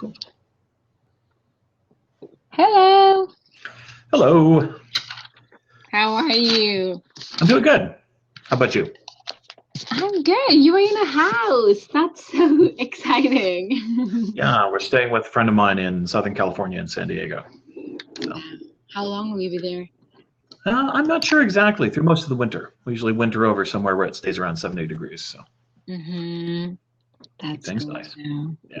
Cool. Hello. Hello. How are you? I'm doing good. How about you? I'm good. You are in a house. That's so exciting. Yeah, we're staying with a friend of mine in Southern California in San Diego. So How long will you be there? I'm not sure exactly through most of the winter. We usually winter over somewhere where it stays around 70 degrees. So Mm-hmm. keep That's things good nice. too. Yeah.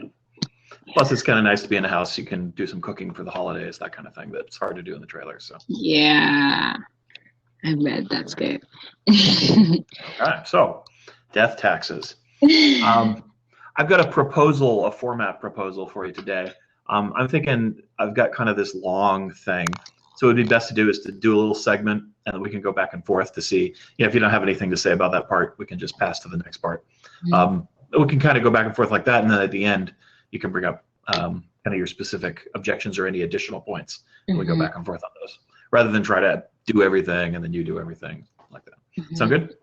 Plus, Yeah. it's kind of nice to be in a house. You can do some cooking for the holidays, that kind of thing. That's hard to do in the trailer. So, Yeah. I bet that's good. okay. So, death taxes. Um, I've got a proposal, a format proposal for you today. I'm thinking I've got kind of this long thing. So it'd be best to do is to do a little segment and then we can go back and forth to see, if you don't have anything to say about that part, we can just pass to the next part. We can kind of go back and forth like that. And then at the end, you can bring up kind of your specific objections or any additional points. And we go Mm-hmm. back and forth on those rather than try to do everything and then you do everything like that. Sound good?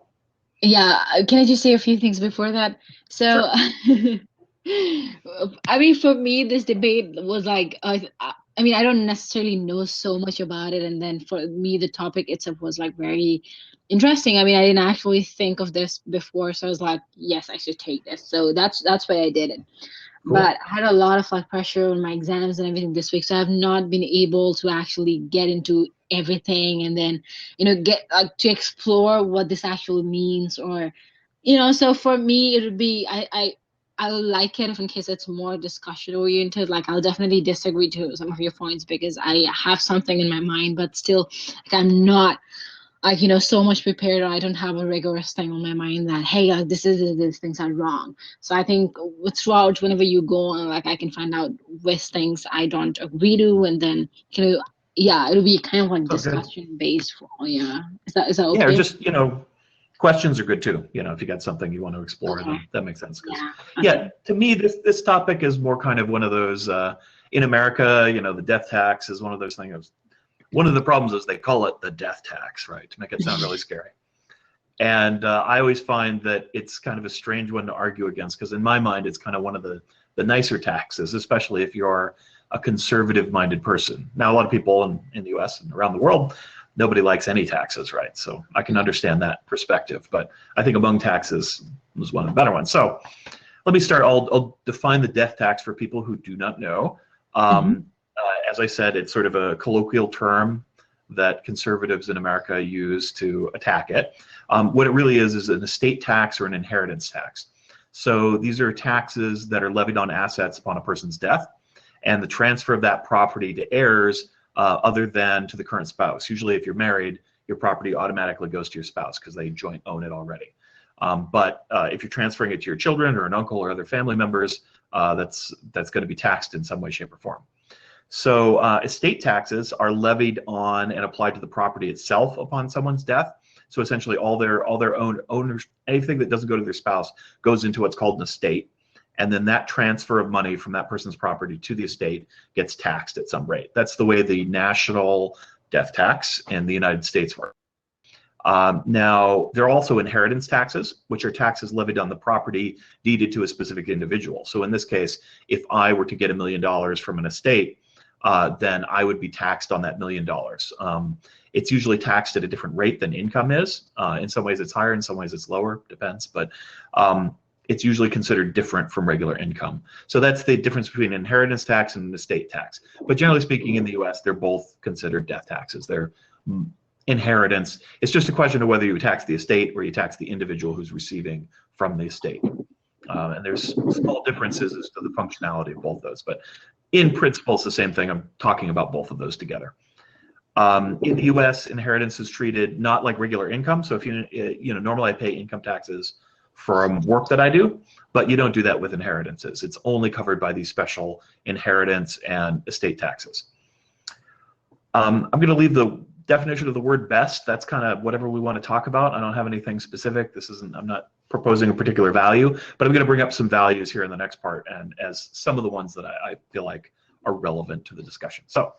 Yeah, can I just say a few things before that? So, Sure. I mean, for me, this debate was like, I mean, I don't necessarily know so much about it, and then for me, the topic itself was like very interesting. I mean, I didn't actually think of this before, so I was like, yes, I should take this. So that's why I did it. Cool. But I had a lot of like pressure on my exams and everything this week, so I've not been able to actually get into everything and then get to explore what this actually means, or so for me it would be I'll like it if in case it's more discussion oriented. Like I'll definitely disagree to some of your points because I have something in my mind, but still like I'm not like so much prepared, or I don't have a rigorous thing on my mind that hey, these things are wrong. So I think throughout whenever you go on, like I can find out which things I don't agree to, and then yeah, it'll be kind of like Sounds good. discussion based. Yeah, is that Yeah, or okay? just, questions are good too. If you got something you want to explore, Okay. then that makes sense. Because, Yeah. yeah, Okay. to me, this topic is more kind of one of those, in America, the death tax is one of those things. One of the problems is they call it the death tax, right, to make it sound really scary. And I always find that it's kind of a strange one to argue against because in my mind, it's kind of one of the nicer taxes, especially if you're a conservative-minded person. Now, a lot of people in the U.S. and around the world, nobody likes any taxes, right? So I can understand that perspective. But I think among taxes was one of the better ones. So let me start. I'll define the death tax for people who do not know. Hmm. As I said, it's sort of a colloquial term that conservatives in America use to attack it. What it really is an estate tax or an inheritance tax. So these are taxes that are levied on assets upon a person's death and the transfer of that property to heirs other than to the current spouse. Usually if you're married, your property automatically goes to your spouse because they joint own it already. But if you're transferring it to your children or an uncle or other family members, that's going to be taxed in some way, shape, or form. So estate taxes are levied on and applied to the property itself upon someone's death. So essentially, all their own owners, anything that doesn't go to their spouse, goes into what's called an estate, and then that transfer of money from that person's property to the estate gets taxed at some rate. That's the way the national death tax in the United States works. Now, there are also inheritance taxes, which are taxes levied on the property deeded to a specific individual. So in this case, if I were to get $1 million from an estate, then I would be taxed on that $1 million. It's usually taxed at a different rate than income is. In some ways it's higher, in some ways it's lower, depends, but it's usually considered different from regular income. So that's the difference between inheritance tax and estate tax. But generally speaking, in the US, they're both considered death taxes. They're inheritance. It's just a question of whether you tax the estate or you tax the individual who's receiving from the estate. And there's small differences as to the functionality of both those, but in principle, it's the same thing. I'm talking about both of those together. In the U.S., inheritance is treated not like regular income. So if normally I pay income taxes from work that I do, but you don't do that with inheritances. It's only covered by these special inheritance and estate taxes. I'm going to leave the definition of the word best. That's kind of whatever we want to talk about. I don't have anything specific. I'm not proposing a particular value, but I'm going to bring up some values here in the next part and as some of the ones that I feel like are relevant to the discussion. So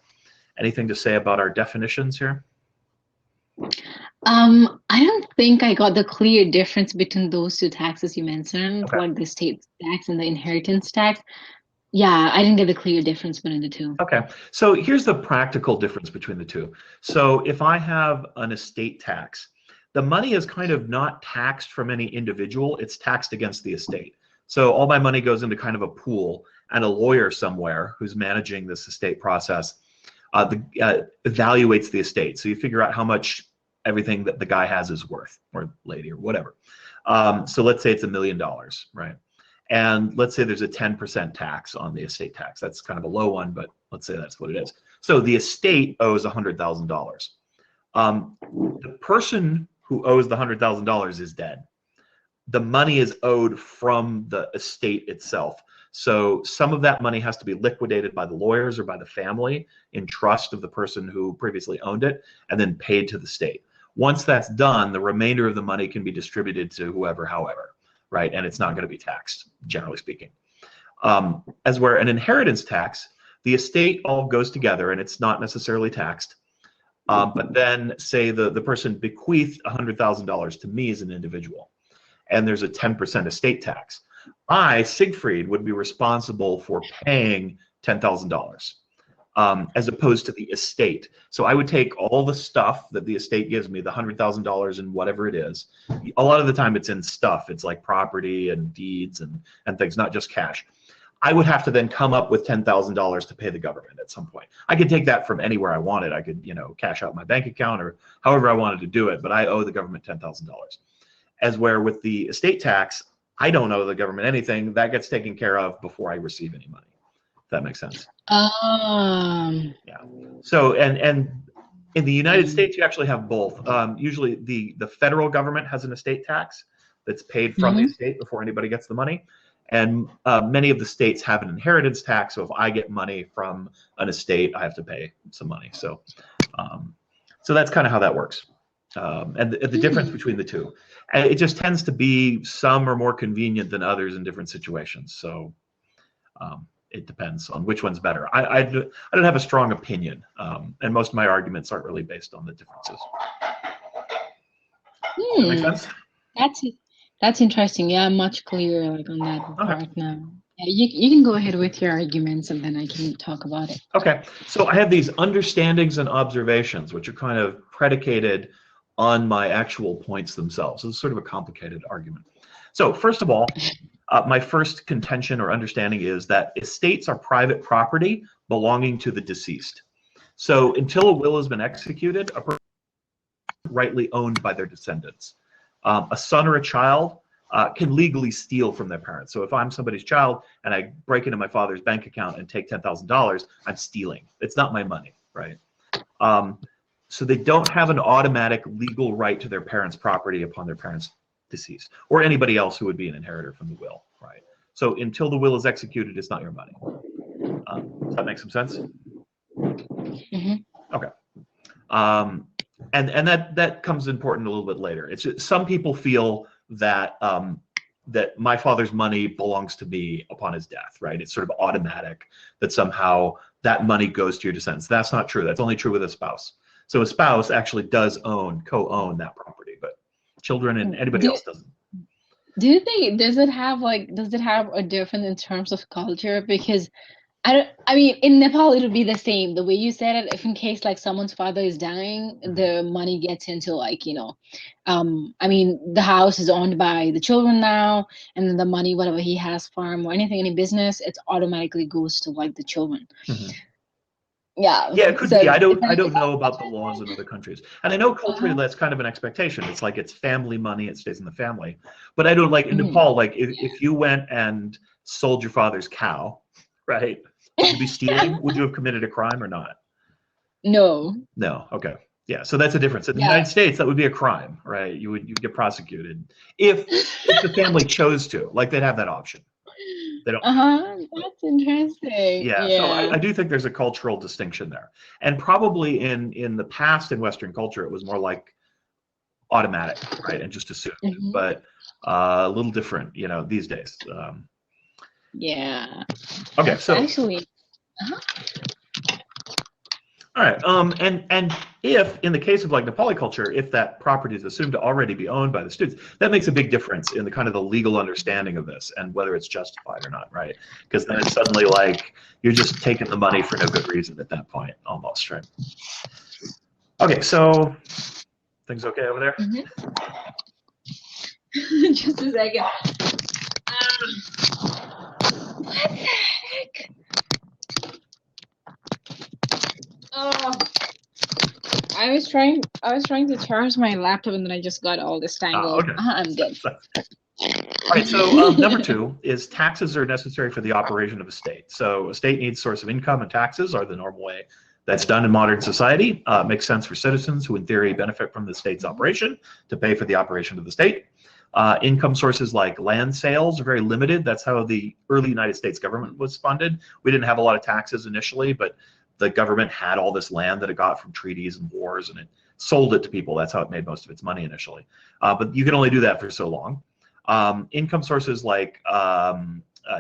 anything to say about our definitions here? I don't think I got the clear difference between those two taxes you mentioned, Okay. like the state tax and the inheritance tax. Yeah, I didn't get the clear difference between the two. Okay, so here's the practical difference between the two. So if I have an estate tax, the money is kind of not taxed from any individual, it's taxed against the estate. So all my money goes into kind of a pool, and a lawyer somewhere who's managing this estate process evaluates the estate. So you figure out how much everything that the guy has is worth, or lady, or whatever. So let's say it's $1 million, right? And let's say there's a 10% tax on the estate tax. That's kind of a low one, but let's say that's what it is. So the estate owes $100,000. The person who owes the $100,000 is dead. The money is owed from the estate itself. So some of that money has to be liquidated by the lawyers or by the family in trust of the person who previously owned it, and then paid to the state. Once that's done, the remainder of the money can be distributed to whoever, however, right? And it's not going to be taxed, generally speaking. As where an inheritance tax, the estate all goes together and it's not necessarily taxed. But then say the person bequeathed $100,000 to me as an individual, and there's a 10% estate tax. I, Siegfried, would be responsible for paying $10,000 as opposed to the estate. So I would take all the stuff that the estate gives me, the $100,000 and whatever it is. A lot of the time it's in stuff. It's like property and deeds and things, not just cash. I would have to then come up with $10,000 to pay the government at some point. I could take that from anywhere I wanted. I could, cash out my bank account or however I wanted to do it, but I owe the government $10,000. As where with the estate tax, I don't owe the government anything. That gets taken care of before I receive any money. If that makes sense. Yeah. So and in the United States, you actually have both. Usually, the federal government has an estate tax that's paid from the estate before anybody gets the money, and many of the states have an inheritance tax. So if I get money from an estate, I have to pay some money. So that's kind of how that works. And the difference between the two. And it just tends to be some are more convenient than others in different situations. So it depends on which one's better. I don't have a strong opinion, and most of my arguments aren't really based on the differences. Does that make sense? That's interesting. Yeah, much clearer like on that part now. Yeah, you can go ahead with your arguments and then I can talk about it. Okay, so I have these understandings and observations, which are kind of predicated on my actual points themselves. It's sort of a complicated argument. So first of all, my first contention or understanding is that estates are private property belonging to the deceased. So until a will has been executed, a person is rightly owned by their descendants. A son or a child can legally steal from their parents. So if I'm somebody's child and I break into my father's bank account and take $10,000, I'm stealing. It's not my money, right? So they don't have an automatic legal right to their parents' property upon their parents' deceased, or anybody else who would be an inheritor from the will, right? So until the will is executed, it's not your money. Does that make some sense? Okay. And that comes important a little bit later. It's just, some people feel that that my father's money belongs to me upon his death, right? It's sort of automatic that somehow that money goes to your descendants. That's not true. That's only true with a spouse. So a spouse actually does co-own that property, but children and anybody else doesn't. Do you think does it have a difference in terms of culture? Because I mean, in Nepal it would be the same. The way you said it, if in case like someone's father is dying, the money gets into like, I mean, the house is owned by the children now, and then the money, whatever he has, farm or anything, any business, it automatically goes to like the children. Yeah. Yeah, it could be. I don't know about the laws in other countries. And I know culturally that's kind of an expectation. It's like it's family money, it stays in the family. But I don't like in Nepal, like if you went and sold your father's cow, right? Would you be stealing? Would you have committed a crime or not? No. No. Okay. Yeah. So that's a difference. In the United States, that would be a crime, right? You'd get prosecuted if the family chose to. Like they'd have that option. They don't. That's interesting. Yeah. So I do think there's a cultural distinction there, and probably in the past in Western culture, it was more like automatic, right, and just assumed. But a little different, these days. Yeah. Okay. So actually. All right. And if in the case of like the polyculture, if that property is assumed to already be owned by the students, that makes a big difference in the kind of the legal understanding of this and whether it's justified or not, right? Because then it's suddenly like you're just taking the money for no good reason at that point, almost, right? Okay, so things okay over there? Just a second. What the heck? Oh, I was trying to charge my laptop and then I just got all this tangled. Okay. I'm good. All right, so number 2 is taxes are necessary for the operation of a state. So a state needs source of income, and taxes are the normal way that's done in modern society. It makes sense for citizens who in theory benefit from the state's operation to pay for the operation of the state. Income sources like land sales are very limited. That's how the early United States government was funded. We didn't have a lot of taxes initially, but the government had all this land that it got from treaties and wars, and it sold it to people. That's how it made most of its money initially. But you can only do that for so long. Income sources like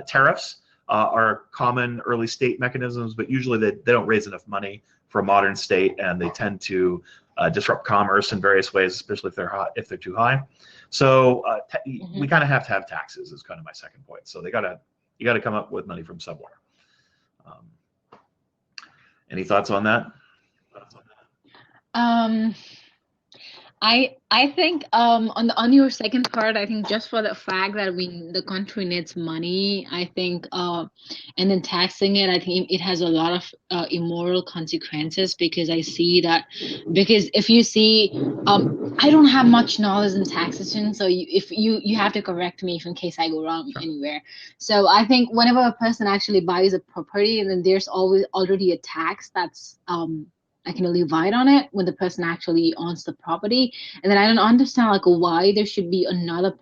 tariffs are common early state mechanisms, but usually they don't raise enough money for a modern state, and they tend to disrupt commerce in various ways, especially if they're too high. So we kind of have to have taxes is kind of my second point. So you got to come up with money from somewhere. Any thoughts on that? I think on your second part, I think just for the fact that the country needs money, I think and then taxing it, I think it has a lot of immoral consequences, because I see that, because if you see, I don't have much knowledge in taxation, so if you have to correct me if in case I go wrong anywhere. So I think whenever a person actually buys a property, and then there's already a tax that's I can levy on it when the person actually owns the property, and then I don't understand like why there should be another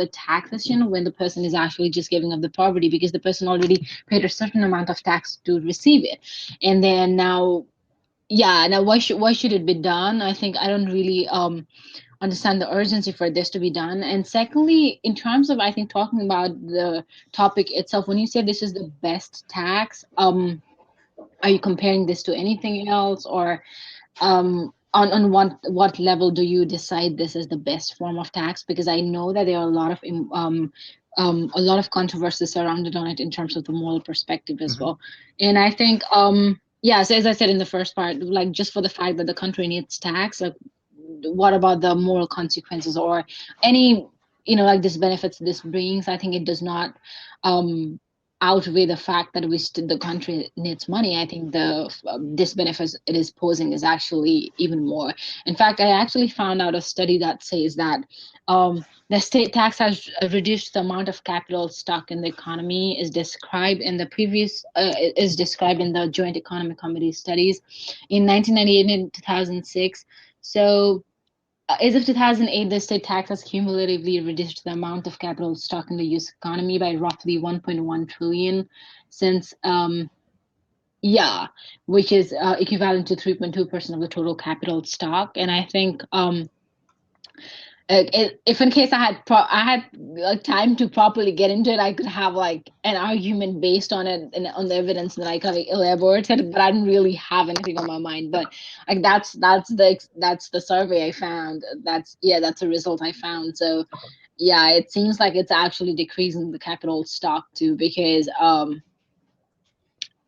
taxation when the person is actually just giving up the property, because the person already paid a certain amount of tax to receive it. And then now why should it be done? I think I don't really understand the urgency for this to be done. And secondly, in terms of, I think, talking about the topic itself, when you say this is the best tax, are you comparing this to anything else, or on what level do you decide this is the best form of tax? Because I know that there are a lot of controversy surrounded on it in terms of the moral perspective as well. And I think so as I said in the first part, like just for the fact that the country needs tax, like what about the moral consequences or any like disbenefits this brings? I think it does not outweigh the fact that the country needs money. I think the disbenefits it is posing is actually even more. In fact, I actually found out a study that says that the state tax has reduced the amount of capital stock in the economy, is described in the Joint Economic Committee studies in 1998 and 2006. So as of 2008, the state tax has cumulatively reduced the amount of capital stock in the U.S. economy by roughly 1.1 trillion since, which is equivalent to 3.2% of the total capital stock. And I think if in case I had like time to properly get into it, I could have like an argument based on it and on the evidence that I kind of elaborated, but I didn't really have anything on my mind. But like that's the survey I found. That's the result I found. So it seems like it's actually decreasing the capital stock too, because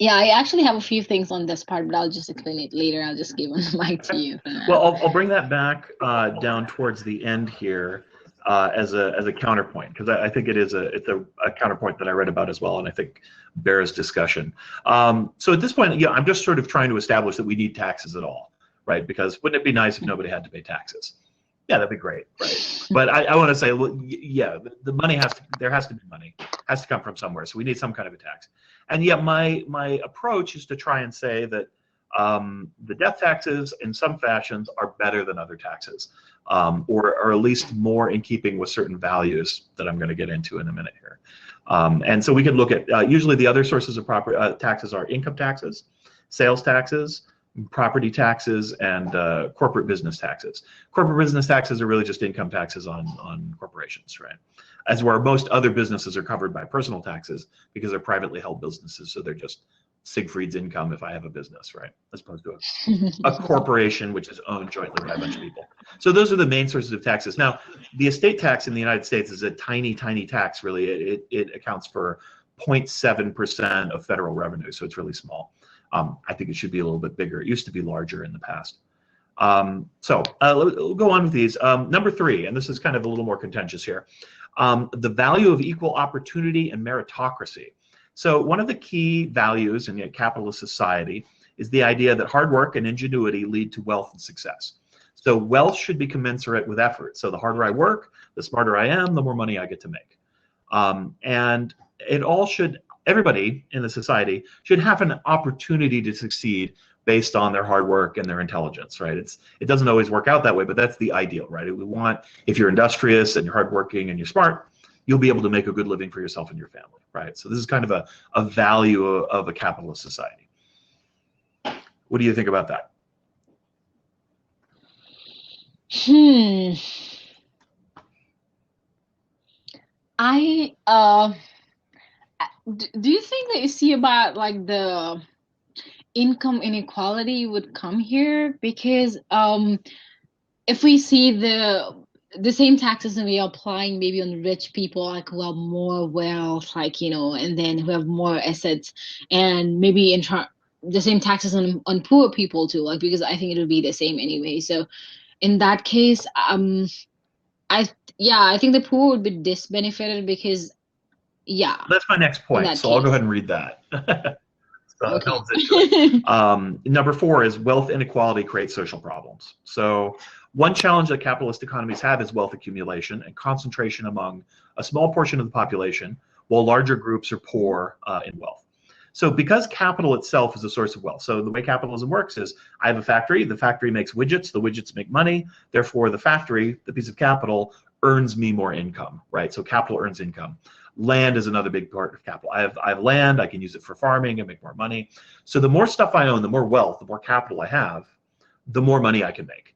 I actually have a few things on this part, but I'll just explain it later. I'll just give the mic to you for now. Well, I'll bring that back down towards the end here as a counterpoint, because I think it's a counterpoint that I read about as well, and I think bears discussion. So at this point, I'm just sort of trying to establish that we need taxes at all, right? Because wouldn't it be nice if nobody had to pay taxes? Yeah, that'd be great, right? But I want to say, the money there has to be money, has to come from somewhere. So we need some kind of a tax. And yet my approach is to try and say that the death taxes in some fashions are better than other taxes, or at least more in keeping with certain values that I'm going to get into in a minute here. And so we can look at, usually the other sources of property taxes are income taxes, sales taxes, property taxes, and corporate business taxes. Corporate business taxes are really just income taxes on corporations, right? As where most other businesses are covered by personal taxes because they're privately held businesses, so they're just Siegfried's income if I have a business, right? As opposed to a corporation which is owned jointly by a bunch of people. So those are the main sources of taxes. Now, the estate tax in the United States is a tiny, tiny tax, really. It accounts for 0.7% of federal revenue, so it's really small. I think it should be a little bit bigger. It used to be larger in the past. We'll go on with these. Number 3, and this is kind of a little more contentious here, the value of equal opportunity and meritocracy. So one of the key values in a capitalist society is the idea that hard work and ingenuity lead to wealth and success. So wealth should be commensurate with effort. So the harder I work, the smarter I am, the more money I get to make. And it all should, everybody in the society should have an opportunity to succeed based on their hard work and their intelligence, right? It doesn't always work out that way, but that's the ideal, right? We want, if you're industrious and you're hardworking and you're smart, you'll be able to make a good living for yourself and your family, right? So this is kind of a value of a capitalist society. What do you think about that? Do you think that you see about like the income inequality would come here? Because if we see the same taxes and we are applying maybe on rich people, like who have more wealth, like, you know, and then who have more assets, and maybe the same taxes on poor people too, like, because I think it'll be the same anyway. So in that case, I think the poor would be disbenefited because, That's my next point, so I'll go ahead and read that. Okay. Number 4 is wealth inequality creates social problems. So one challenge that capitalist economies have is wealth accumulation and concentration among a small portion of the population, while larger groups are poor in wealth. So because capital itself is a source of wealth, so the way capitalism works is I have a factory, the factory makes widgets, the widgets make money, therefore the factory, the piece of capital, earns me more income, right? So capital earns income. Land is another big part of capital. I have land, I can use it for farming and make more money. So the more stuff I own, the more wealth, the more capital I have, the more money I can make.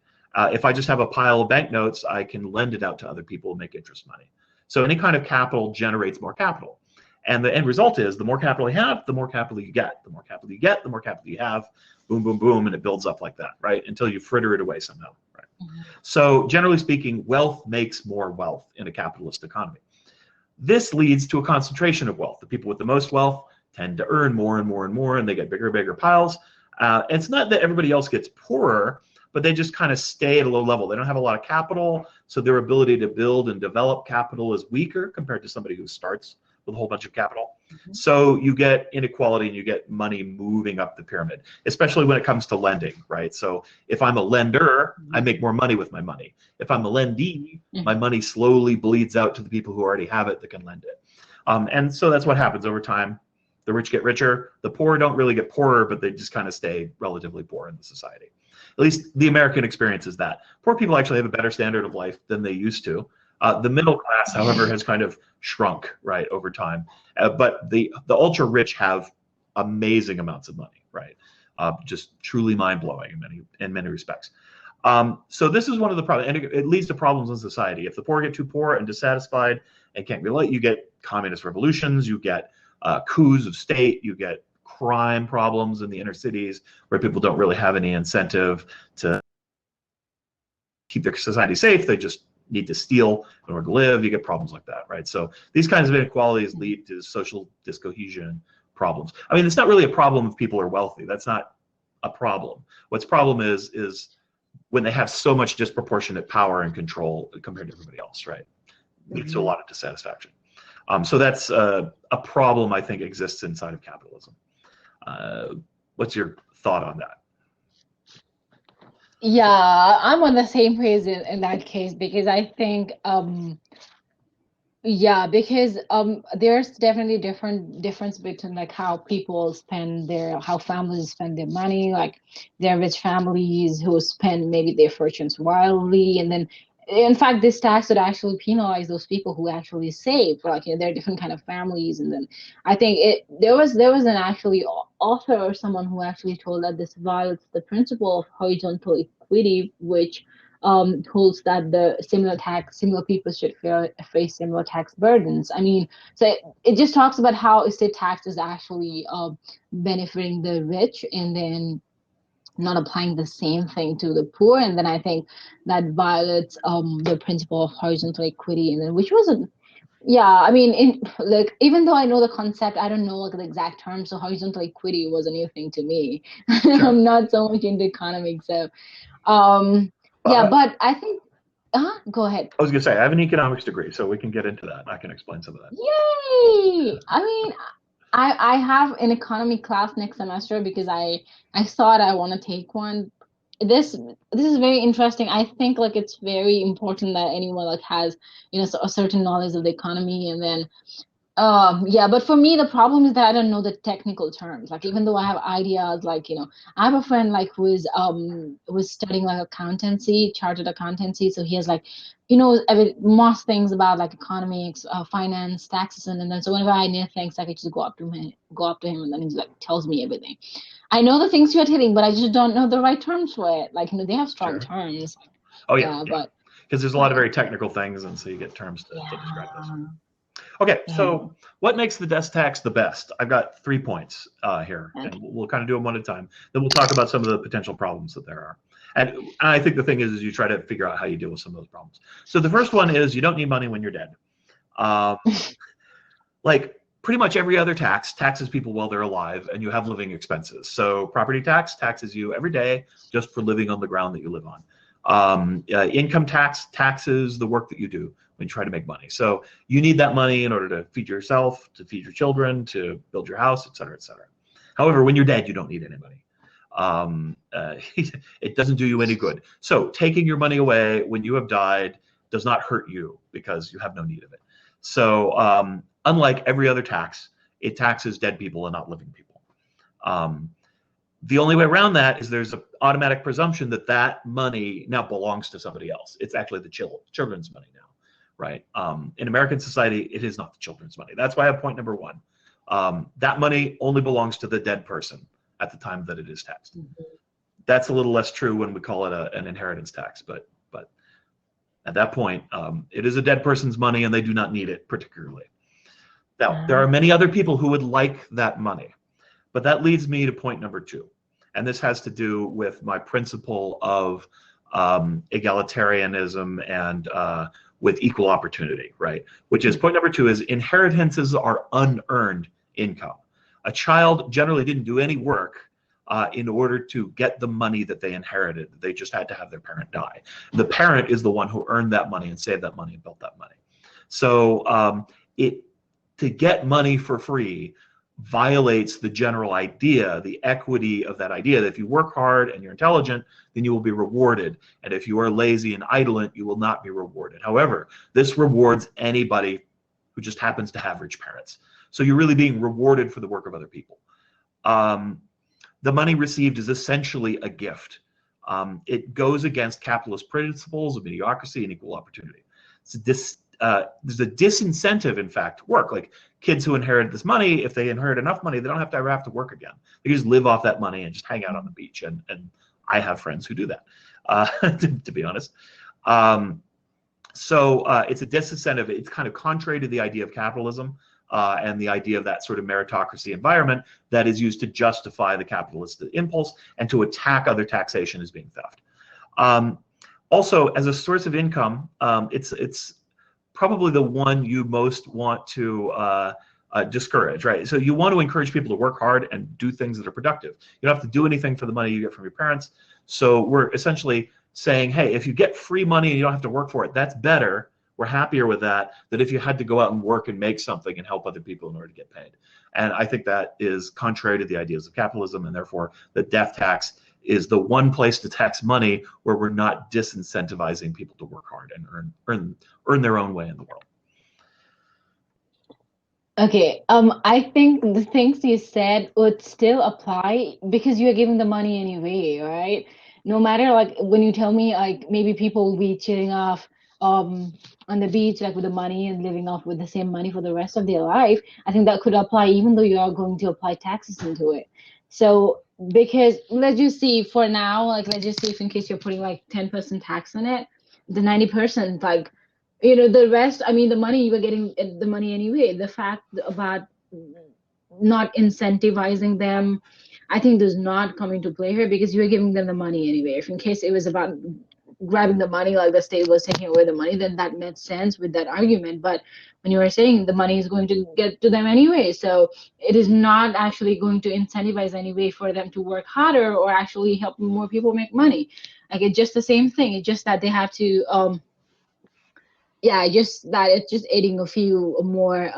If I just have a pile of banknotes, I can lend it out to other people and make interest money. So any kind of capital generates more capital. And the end result is the more capital you have, the more capital you get. The more capital you get, the more capital you have. Boom, boom, boom, and it builds up like that, right? Until you fritter it away somehow, right? Mm-hmm. So generally speaking, wealth makes more wealth in a capitalist economy. This leads to a concentration of wealth. The people with the most wealth tend to earn more and more and more, and they get bigger and bigger piles. It's not that everybody else gets poorer, but they just kind of stay at a low level. They don't have a lot of capital, so their ability to build and develop capital is weaker compared to somebody who starts with a whole bunch of capital. Mm-hmm. So you get inequality and you get money moving up the pyramid, especially when it comes to lending, right? So if I'm a lender, I make more money with my money. If I'm a lendee, my money slowly bleeds out to the people who already have it that can lend it. And so that's what happens over time. The rich get richer. The poor don't really get poorer, but they just kind of stay relatively poor in the society. At least the American experience is that. Poor people actually have a better standard of life than they used to. The middle class, however, has kind of shrunk, right, over time. But the ultra rich have amazing amounts of money, right? Just truly mind-blowing in many respects. So this is one of the problems, and it leads to problems in society. If the poor get too poor and dissatisfied and can't relate, you get communist revolutions, you get coups of state, you get crime problems in the inner cities where people don't really have any incentive to keep their society safe. They just need to steal in order to live. You get problems like that, right? So these kinds of inequalities lead to social discohesion problems. I mean, it's not really a problem if people are wealthy. That's not a problem. What's problem is when they have so much disproportionate power and control compared to everybody else, right? Leads to a lot of dissatisfaction. So that's a problem I think exists inside of capitalism. What's your thought on that? Yeah, I'm on the same page in that case, because I think there's definitely a difference between like how people how families spend their money. Like there are rich families who spend maybe their fortunes wildly, and then in fact this tax would actually penalize those people who actually save. Like, you know, there are different kind of families, and then I think there was an actually author or someone who actually told that this violates the principle of horizontal equity, which holds that the similar people should face similar tax burdens. I mean, so it just talks about how estate tax is actually benefiting the rich, and then not applying the same thing to the poor. And then I think that violates the principle of horizontal equity, and then which was a yeah, I mean, like, even though I know the concept, I don't know like the exact terms. So horizontal equity was a new thing to me. Sure. I'm not so much into economics, so yeah. But I think, go ahead. I was going to say, I have an economics degree, so we can get into that. I can explain some of that. Yay! I mean, I have an economy class next semester because I thought I want to take one. This is very interesting. I think like it's very important that anyone like has, you know, a certain knowledge of the economy. And then yeah, but for me the problem is that I don't know the technical terms. Like, even though I have ideas, like, you know, I have a friend like who was studying like accountancy, chartered accountancy. So he has like, you know, most things about like economics, finance, taxes, and then so whenever I need things, I could just go up to him, and then he like tells me everything. I know the things you're hitting, but I just don't know the right terms for it. Like, you know, they have strong terms. Oh yeah, but because there's a lot of very technical things, and so you get terms to describe this. Okay, so what makes the death tax the best? I've got 3 points here, and we'll kind of do them one at a time. Then we'll talk about some of the potential problems that there are. And I think the thing is you try to figure out how you deal with some of those problems. So the first one is you don't need money when you're dead. Like pretty much every other tax taxes people while they're alive, and you have living expenses. So property tax taxes you every day just for living on the ground that you live on. Income tax taxes the work that you do when you try to make money. So you need that money in order to feed yourself, to feed your children, to build your house, et cetera, et cetera. However, when you're dead, you don't need any money. It doesn't do you any good. So taking your money away when you have died does not hurt you because you have no need of it. So unlike every other tax, it taxes dead people and not living people. The only way around that is there's an automatic presumption that that money now belongs to somebody else. It's actually the children's money now, right? In American society, it is not the children's money. That's why I have point number 1. That money only belongs to the dead person at the time that it is taxed. That's a little less true when we call it an inheritance tax, but at that point, it is a dead person's money and they do not need it particularly. Now, there are many other people who would like that money, but that leads me to point number 2. And this has to do with my principle of egalitarianism and with equal opportunity, right? Which is point number 2 is inheritances are unearned income. A child generally didn't do any work in order to get the money that they inherited. They just had to have their parent die. The parent is the one who earned that money and saved that money and built that money. So to get money for free violates the general idea, the equity of that idea, that if you work hard and you're intelligent, then you will be rewarded. And if you are lazy and idle, you will not be rewarded. However, this rewards anybody who just happens to have rich parents. So you're really being rewarded for the work of other people. The money received is essentially a gift. It goes against capitalist principles of mediocrity and equal opportunity. There's a disincentive, in fact, to work. Like kids who inherit this money, if they inherit enough money, they don't have to ever have to work again. They just live off that money and just hang out on the beach. And I have friends who do that, to be honest. So it's a disincentive. It's kind of contrary to the idea of capitalism and the idea of that sort of meritocracy environment that is used to justify the capitalist impulse and to attack other taxation as being theft. Also, as a source of income, it's probably the one you most want to discourage, right? So you want to encourage people to work hard and do things that are productive. You don't have to do anything for the money you get from your parents. So we're essentially saying, hey, if you get free money and you don't have to work for it, that's better. We're happier with that than if you had to go out and work and make something and help other people in order to get paid. And I think that is contrary to the ideas of capitalism, and therefore the death tax is the one place to tax money where we're not disincentivizing people to work hard and earn their own way in the world. Okay, I think the things you said would still apply because you're giving the money anyway, right? No matter, like, when you tell me like maybe people will be chilling off on the beach like with the money and living off with the same money for the rest of their life, I think that could apply even though you are going to apply taxes into it. So because let's just see for now, like let's just see if in case you're putting like 10% tax on it, the 90%, like the rest, I mean the money you were getting the money anyway. The fact about not incentivizing them, I think does not come into play here because you're giving them the money anyway. If in case it was about grabbing the money, like the state was taking away the money, then that made sense with that argument. But when you were saying the money is going to get to them anyway, so it is not actually going to incentivize anyway for them to work harder or actually help more people make money. Like it's just the same thing. It's just that they have to yeah, just that it's just adding a few more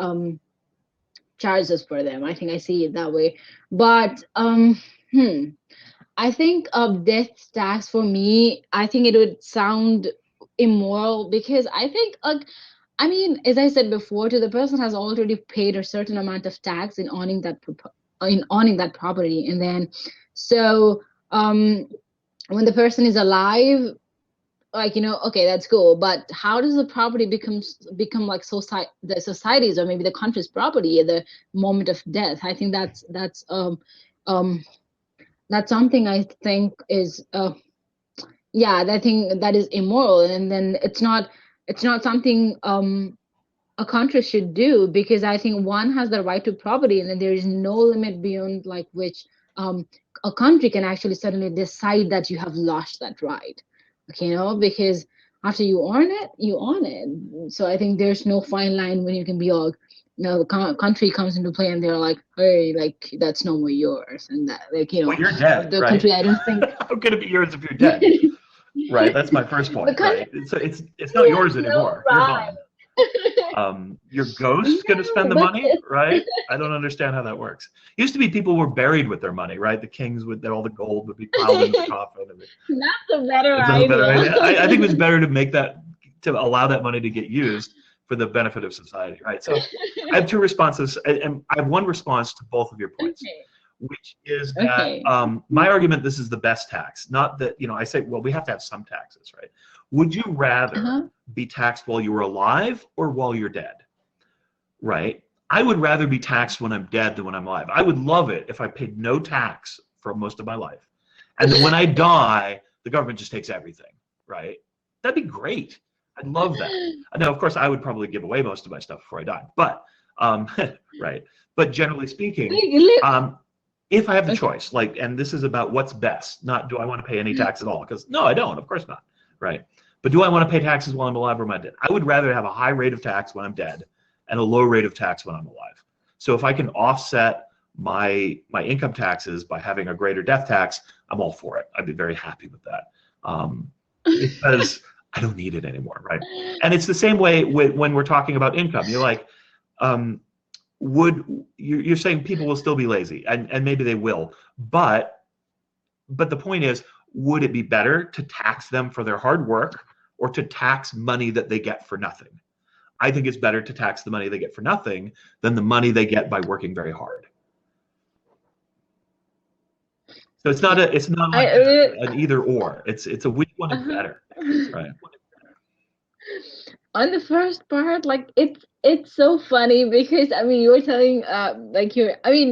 charges for them. I think I see it that way. But I think death tax for me, I think it would sound immoral because I think I mean, as I said before, to the person has already paid a certain amount of tax in owning that property, and then so when the person is alive, like okay, that's cool, but how does the property become like the society's or maybe the country's property at the moment of death? I think that's something I think is yeah, I think that is immoral, and then it's not something a country should do, because I think one has the right to property, and then there is no limit beyond like which a country can actually suddenly decide that you have lost that right. Okay, because after you own it, you own it. So I think there's no fine line when you can be all, the country comes into play and they're like, hey, like that's no more yours, and that like Well, you're dead, the right? country, I don't think. How could it be yours if you're dead? Right. That's my first point. Right. So it's not yours anymore. No, You're right. gone. Your ghost's going to spend the money, right? I don't understand how that works. Used to be people were buried with their money, right? The kings with all the gold would be piled in the coffin. That's a better idea. idea. I think it was better to allow that money to get used for the benefit of society, right? So I have two responses, and I have one response to both of your points. Okay. Which is that my argument, this is the best tax. Not that, I say, well, we have to have some taxes, right? Would you rather be taxed while you were alive or while you're dead, right? I would rather be taxed when I'm dead than when I'm alive. I would love it if I paid no tax for most of my life. And then when I die, the government just takes everything, right? That'd be great. I'd love that. Now, of course, I would probably give away most of my stuff before I died, but, right. But generally speaking, if I have the choice, and this is about what's best, not do I want to pay any tax at all, because no, I don't, of course not, right? But do I want to pay taxes while I'm alive or am I dead? I would rather have a high rate of tax when I'm dead and a low rate of tax when I'm alive. So if I can offset my income taxes by having a greater death tax, I'm all for it. I'd be very happy with that, because I don't need it anymore, right? And it's the same way when we're talking about income. You're like, you're saying people will still be lazy, and maybe they will, but the point is, would it be better to tax them for their hard work or to tax money that they get for nothing? I think it's better to tax the money they get for nothing than the money they get by working very hard. So it's not an either or. It's a which one is better, right? On the first part, like it's so funny because I mean you were telling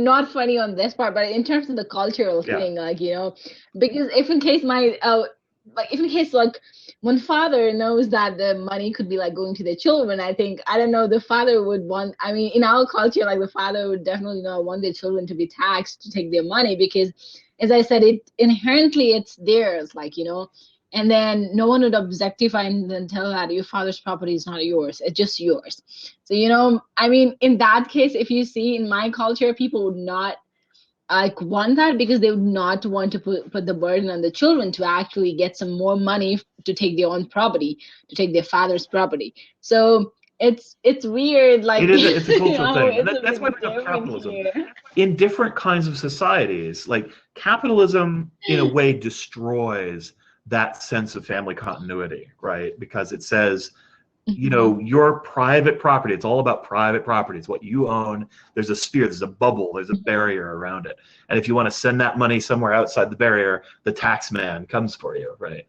not funny on this part, but in terms of the cultural thing, because if in case when father knows that the money could be like going to the children, I think, I don't know, the father would want, I mean in our culture, like the father would definitely not want their children to be taxed to take their money, because as I said, it inherently it's theirs, and then no one would objectify and then tell that your father's property is not yours, it's just yours. So I mean in that case, if you see in my culture, people would not want that, because they would not want to put the burden on the children to actually get some more money to take their own property, to take their father's property. So it's weird, it's a cultural thing. That's why we have capitalism here. In different kinds of societies, like capitalism in a way destroys that sense of family continuity, right? Because it says, your private property, it's all about private property. It's what you own. There's a sphere, there's a bubble, there's a barrier around it. And if you want to send that money somewhere outside the barrier, the tax man comes for you, right?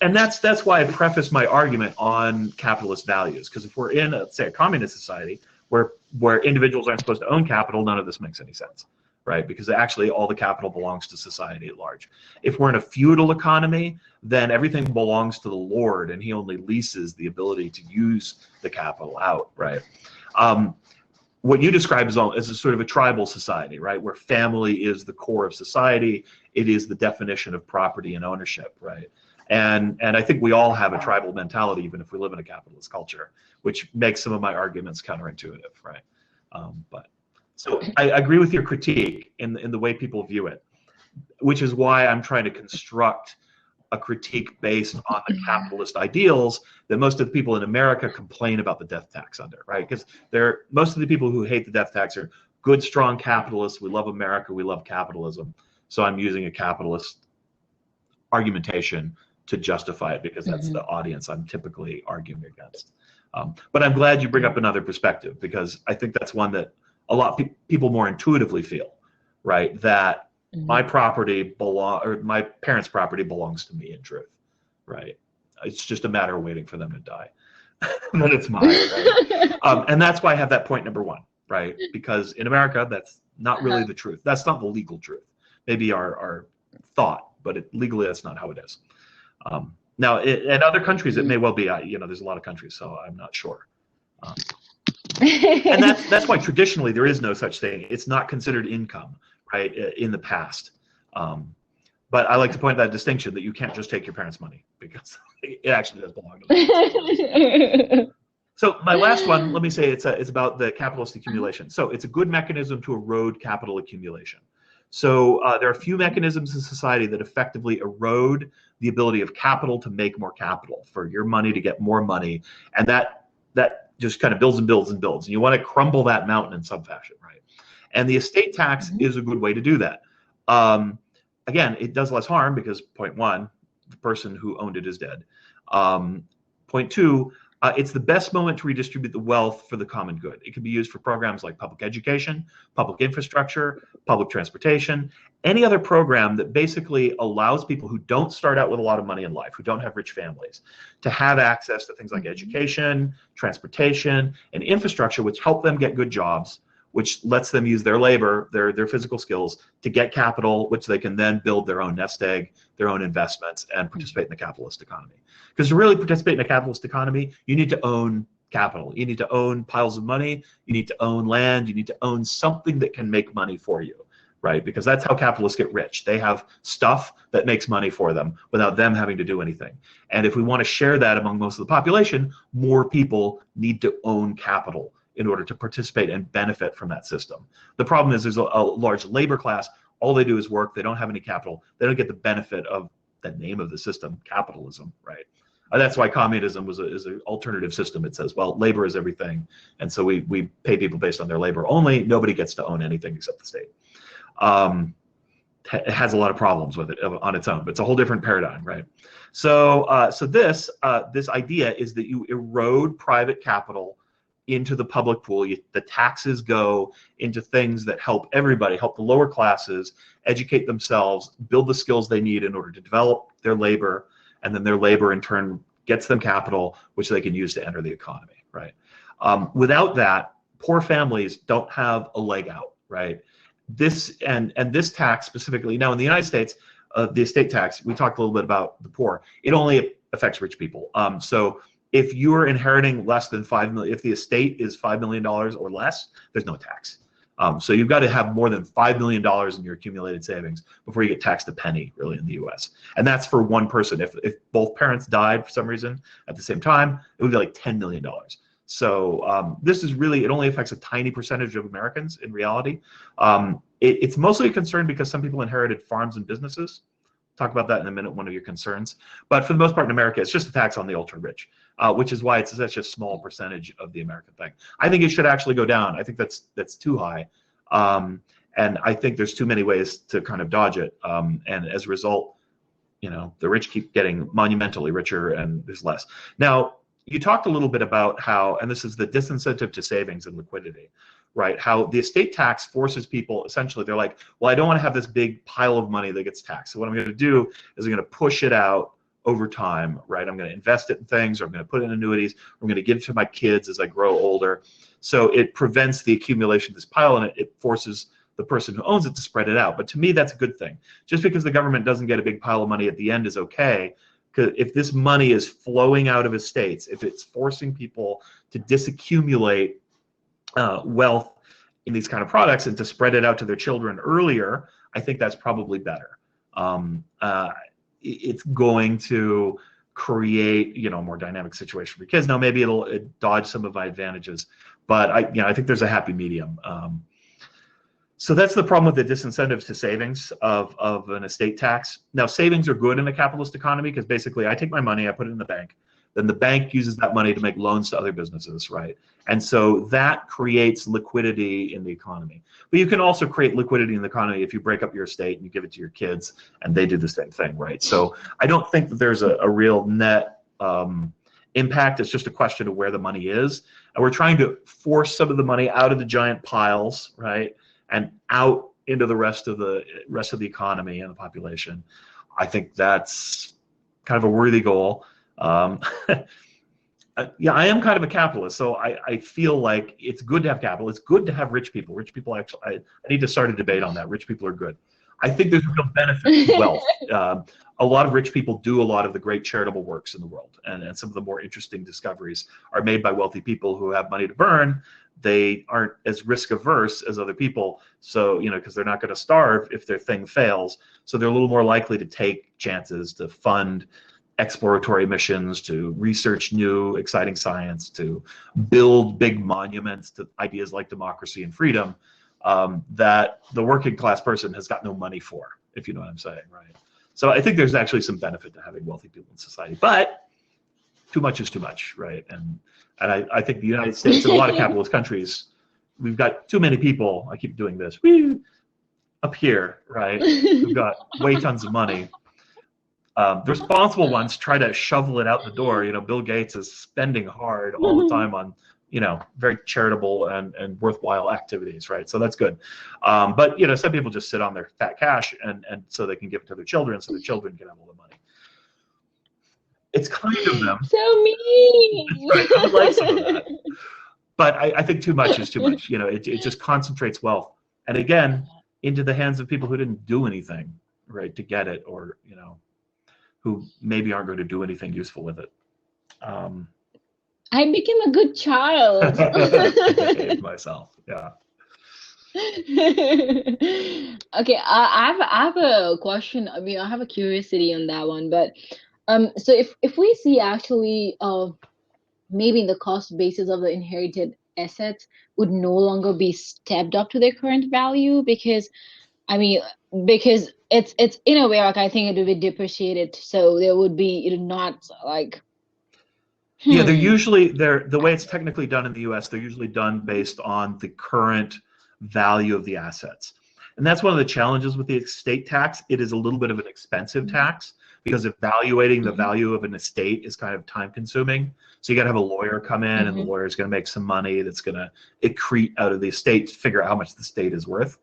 And that's why I preface my argument on capitalist values. Because if we're in, say, a communist society where individuals aren't supposed to own capital, none of this makes any sense. right? Because actually all the capital belongs to society at large. If we're in a feudal economy, then everything belongs to the lord, and he only leases the ability to use the capital out, right? What you describe as a sort of a tribal society, right, where family is the core of society. It is the definition of property and ownership, right? And I think we all have a tribal mentality, even if we live in a capitalist culture, which makes some of my arguments counterintuitive, right? But so I agree with your critique in the way people view it, which is why I'm trying to construct a critique based on the capitalist ideals that most of the people in America complain about the death tax under, right? Because most of the people who hate the death tax are good, strong capitalists. We love America. We love capitalism. So I'm using a capitalist argumentation to justify it because that's the audience I'm typically arguing against. But I'm glad you bring up another perspective, because I think that's one that a lot of people more intuitively feel, right? That my my parents' property belongs to me in truth, right? It's just a matter of waiting for them to die. Then it's mine, right? And that's why I have that point number one, right? Because in America, that's not really the truth. That's not the legal truth. Maybe our thought, but legally that's not how it is. Now, in other countries, it may well be. There's a lot of countries, so I'm not sure. And that's why traditionally there is no such thing. It's not considered income, right, in the past. But I like to point out that distinction, that you can't just take your parents' money, because it actually does belong to them. So my last one, let me say, it's about the capitalist accumulation. So it's a good mechanism to erode capital accumulation. So there are a few mechanisms in society that effectively erode the ability of capital to make more capital, for your money to get more money, and that just kind of builds and builds and builds. And you want to crumble that mountain in some fashion, right? And the estate tax is a good way to do that. Again, it does less harm because, point one, the person who owned it is dead. Point two, it's the best moment to redistribute the wealth for the common good. It can be used for programs like public education, public infrastructure, public transportation, any other program that basically allows people who don't start out with a lot of money in life, who don't have rich families, to have access to things like education, transportation, and infrastructure, which help them get good jobs, which lets them use their labor, their physical skills, to get capital, which they can then build their own nest egg, their own investments, and participate in the capitalist economy. Because to really participate in a capitalist economy, you need to own capital. You need to own piles of money. You need to own land. You need to own something that can make money for you, right? Because that's how capitalists get rich. They have stuff that makes money for them without them having to do anything. And if we want to share that among most of the population, more people need to own capital in order to participate and benefit from that system. The problem is there's a large labor class. All they do is work. They don't have any capital. They don't get the benefit of the name of the system, capitalism, right? That's why communism is an alternative system. It says, well, labor is everything, and so we pay people based on their labor only. Nobody gets to own anything except the state. It has a lot of problems with it on its own, but it's a whole different paradigm, right? So this idea is that you erode private capital into the public pool. The taxes go into things that help everybody, help the lower classes educate themselves, build the skills they need in order to develop their labor, and then their labor in turn gets them capital, which they can use to enter the economy, right? Without that, poor families don't have a leg out, right? This tax specifically, now in the United States, the estate tax, we talked a little bit about the poor. It only affects rich people. So if you're inheriting less than $5 million, if the estate is $5 million or less, there's no tax. So you've got to have more than $5 million in your accumulated savings before you get taxed a penny, really, in the U.S. And that's for one person. If both parents died for some reason at the same time, it would be like $10 million. So this is really, it only affects a tiny percentage of Americans in reality. It's mostly a concern because some people inherited farms and businesses. Talk about that in a minute, one of your concerns. But for the most part in America, it's just a tax on the ultra rich, which is why it's such a small percentage of the American thing. I think it should actually go down. I think that's too high. And I think there's too many ways to kind of dodge it. And as a result, the rich keep getting monumentally richer and there's less. Now, you talked a little bit about how, and this is the disincentive to savings and liquidity, right? How the estate tax forces people, essentially, they're like, well, I don't want to have this big pile of money that gets taxed. So what I'm going to do is I'm going to push it out over time, right? I'm going to invest it in things, or I'm going to put it in annuities. I'm going to give it to my kids as I grow older. So it prevents the accumulation of this pile, and it forces the person who owns it to spread it out. But to me, that's a good thing. Just because the government doesn't get a big pile of money at the end is okay. Because if this money is flowing out of estates, if it's forcing people to disaccumulate wealth in these kind of products and to spread it out to their children earlier, I think that's probably better. It's going to create, a more dynamic situation for kids. Now, maybe it'll dodge some of my advantages, but I think there's a happy medium. So that's the problem with the disincentives to savings of an estate tax. Now, savings are good in a capitalist economy because basically I take my money, I put it in the bank, then the bank uses that money to make loans to other businesses, right? And so that creates liquidity in the economy. But you can also create liquidity in the economy if you break up your estate and you give it to your kids and they do the same thing, right? So I don't think that there's a real net impact. It's just a question of where the money is. And we're trying to force some of the money out of the giant piles, right? And out into the rest of the economy and the population. I think that's kind of a worthy goal. Yeah, I am kind of a capitalist, so I feel like it's good to have capital. It's good to have rich people. Rich people actually, I need to start a debate on that. Rich people are good. I think there's a real benefit to wealth. A lot of rich people do a lot of the great charitable works in the world, and some of the more interesting discoveries are made by wealthy people who have money to burn. They aren't as risk averse as other people, so because they're not going to starve if their thing fails, so they're a little more likely to take chances, to fund exploratory missions, to research new exciting science, to build big monuments to ideas like democracy and freedom that the working class person has got no money for, if you know what I'm saying, right? So I think there's actually some benefit to having wealthy people in society, but too much is too much, right? And I think the United States and a lot of capitalist countries, we've got too many people, I keep doing this, up here, right? We've got way tons of money. The responsible ones try to shovel it out the door. Bill Gates is spending hard all the time on, very charitable and worthwhile activities, right? So that's good. But some people just sit on their fat cash and so they can give it to their children, so their children can have all the money. It's kind of them. So mean. Right. I would like some of that. But I think too much is too much. It just concentrates wealth, and again, into the hands of people who didn't do anything, right, to get it, or who maybe aren't going to do anything useful with it. I became a good child. I behaved myself, yeah. Okay, I have a question. I mean, I have a curiosity on that one, but so if we see actually maybe the cost basis of the inherited assets would no longer be stepped up to their current value, because it's in a way, like, I think it would be depreciated, so there would be not like. Yeah, the way it's technically done in the U.S., they're usually done based on the current value of the assets. And that's one of the challenges with the estate tax. It is a little bit of an expensive tax because evaluating the value of an estate is kind of time consuming. So you got to have a lawyer come in, and the lawyer is going to make some money that's going to accrete out of the estate to figure out how much the estate is worth.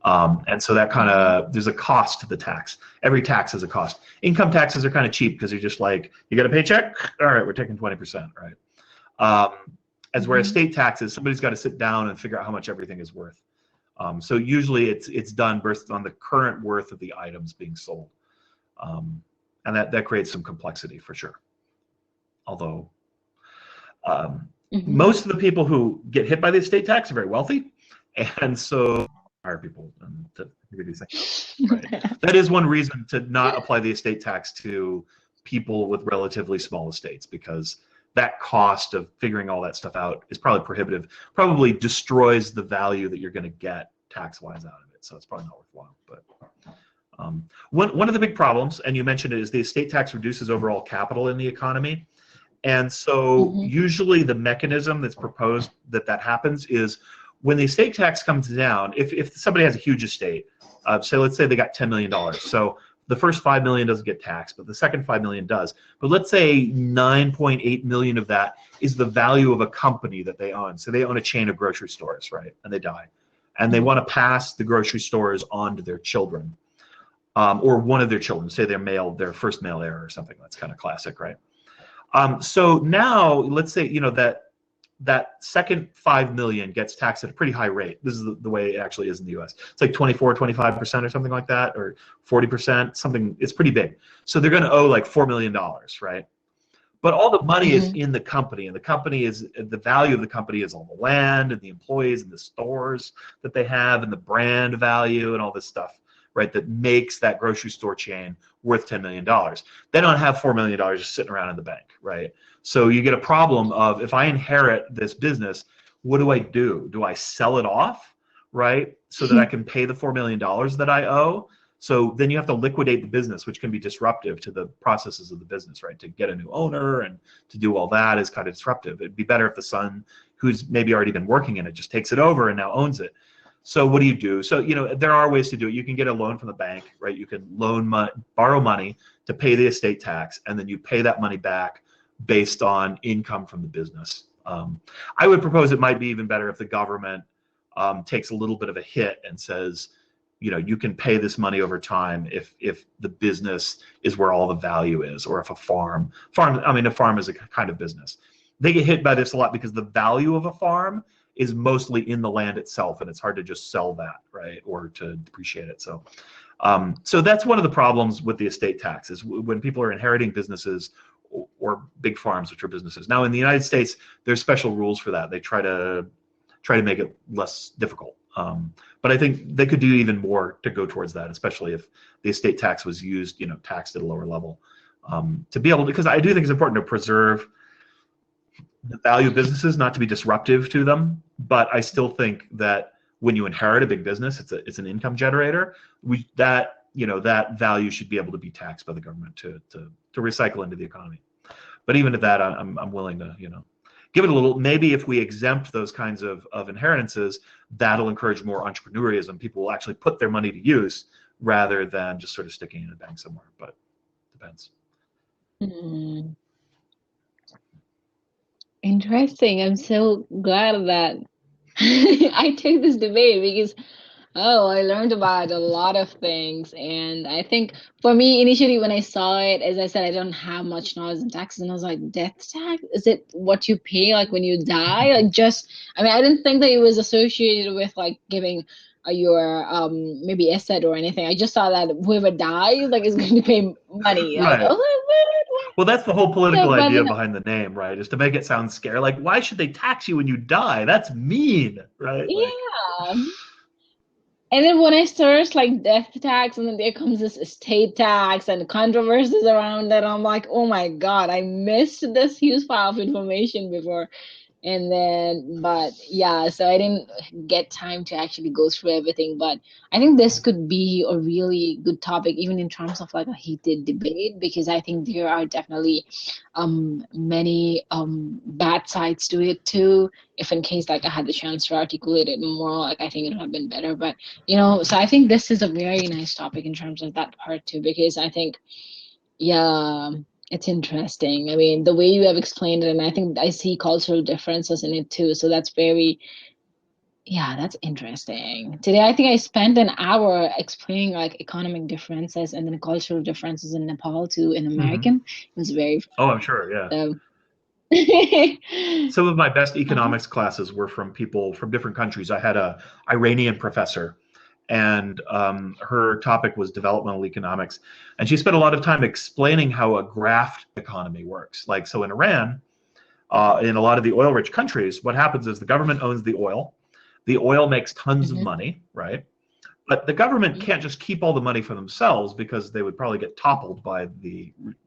And so that kind of, there's a cost to the tax. Every tax has a cost. Income taxes are kind of cheap because you're just like, you got a paycheck? All right, we're taking 20%, right? As where estate taxes, somebody's got to sit down and figure out how much everything is worth. So usually it's done based on the current worth of the items being sold. And that creates some complexity for sure. Although most of the people who get hit by the estate tax are very wealthy, and so hire people to figure these things out. Right? That is one reason to not apply the estate tax to people with relatively small estates, because that cost of figuring all that stuff out is probably prohibitive, probably destroys the value that you're going to get tax-wise out of it. So it's probably not worthwhile. But one of the big problems, and you mentioned it, is the estate tax reduces overall capital in the economy. And so usually the mechanism that's proposed that happens is when the estate tax comes down, if somebody has a huge estate, so let's say they got $10 million. So the first $5 million doesn't get taxed, but the second $5 million does. But let's say 9.8 million of that is the value of a company that they own. So they own a chain of grocery stores, right? And they die. And they want to pass the grocery stores on to their children, or one of their children, say their first male heir or something. That's kind of classic, right? So now let's say, that that second 5 million gets taxed at a pretty high rate. This is the way it actually is in the US. It's like 24, 25% or something like that, or 40%, something, it's pretty big. So they're gonna owe like $4 million, right? But all the money is in the company, and the value of the company is all the land and the employees and the stores that they have and the brand value and all this stuff, right, that makes that grocery store chain worth $10 million. They don't have $4 million just sitting around in the bank, right? So you get a problem of, if I inherit this business, what do I do? Do I sell it off, right, so that I can pay the $4 million that I owe? So then you have to liquidate the business, which can be disruptive to the processes of the business, right? To get a new owner and to do all that is kind of disruptive. It'd be better if the son, who's maybe already been working in it, just takes it over and now owns it. So what do you do? So, there are ways to do it. You can get a loan from the bank, right? You can borrow money to pay the estate tax, and then you pay that money back based on income from the business. I would propose it might be even better if the government takes a little bit of a hit and says, you can pay this money over time if the business is where all the value is, or if a farm is a kind of business. They get hit by this a lot because the value of a farm is mostly in the land itself, and it's hard to just sell that, right, or to depreciate it. So that's one of the problems with the estate tax, is when people are inheriting businesses or big farms, which are businesses. Now in the United States, there's special rules for that. They try to make it less difficult. But I think they could do even more to go towards that, especially if the estate tax was used, taxed at a lower level, to be able to, because I do think it's important to preserve the value of businesses, not to be disruptive to them. But I still think that when you inherit a big business, it's an income generator. That value should be able to be taxed by the government to recycle into the economy. But even at that, I'm willing to, give it a little, maybe if we exempt those kinds of inheritances, that'll encourage more entrepreneurism. People will actually put their money to use rather than just sort of sticking in a bank somewhere, but it depends. Interesting. I'm so glad that I took this debate, because I learned about a lot of things. And I think for me, initially when I saw it, as I said, I don't have much knowledge in taxes, and I was like, death tax? Is it what you pay like when you die? I didn't think that it was associated with like giving your maybe asset or anything. I just saw that whoever dies is going to pay money. Right. What? Well, that's the whole political idea behind the name, right? Is to make it sound scary. Like, why should they tax you when you die? That's mean, right? Yeah. And then when I searched death tax, and then there comes this estate tax and controversies around that, I'm like, oh my God, I missed this huge pile of information before. And then, but yeah, so I didn't get time to actually go through everything. But I think this could be a really good topic, even in terms of a heated debate, because I think there are definitely many bad sides to it too. If in case I had the chance to articulate it more, I think it would have been better. But so I think this is a very nice topic in terms of that part too, because I think, yeah, it's interesting. I mean, the way you have explained it, and I think I see cultural differences in it too. So that's that's interesting. Today, I think I spent an hour explaining economic differences and then cultural differences in Nepal too, in American. It was very fun. Oh, I'm sure, yeah. Some of my best economics classes were from people from different countries. I had a Iranian professor, and her topic was developmental economics, and she spent a lot of time explaining how a graft economy works. So in Iran, in a lot of the oil-rich countries, what happens is the government owns the oil makes tons of money, right? But the government can't just keep all the money for themselves, because they would probably get toppled by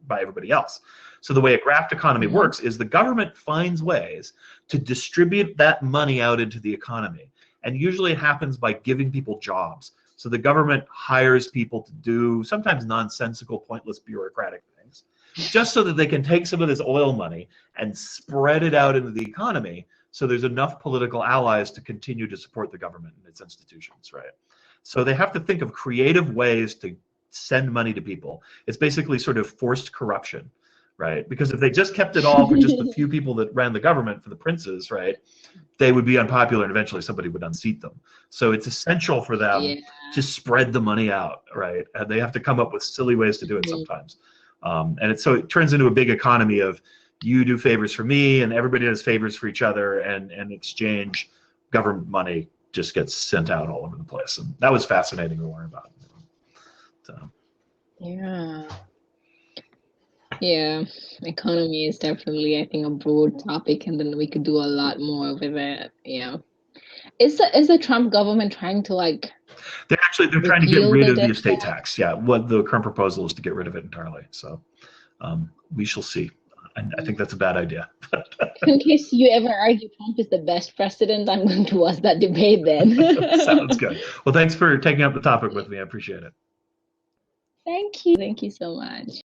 everybody else. So the way a graft economy works is the government finds ways to distribute that money out into the economy. And usually it happens by giving people jobs. So the government hires people to do sometimes nonsensical, pointless, bureaucratic things, just so that they can take some of this oil money and spread it out into the economy, so there's enough political allies to continue to support the government and its institutions, right? So they have to think of creative ways to send money to people. It's basically sort of forced corruption, right? Because if they just kept it all for just the few people that ran the government, for the princes, right, they would be unpopular, and eventually somebody would unseat them. So it's essential for them to spread the money out, right? And they have to come up with silly ways to do it sometimes. And so it turns into a big economy of you do favors for me, and everybody does favors for each other, and in exchange, government money just gets sent out all over the place. And that was fascinating to learn about. So. Yeah. Yeah, economy is definitely, I think, a broad topic, and then we could do a lot more with it. Yeah. Is the Trump government trying to like They're trying to get repeal rid the of the death estate tax? tax. Yeah, what the current proposal is to get rid of it entirely. So we shall see. I think that's a bad idea. In case you ever argue Trump is the best president, I'm going to watch that debate then. Sounds good. Well, thanks for taking up the topic with me. I appreciate it. Thank you. Thank you so much.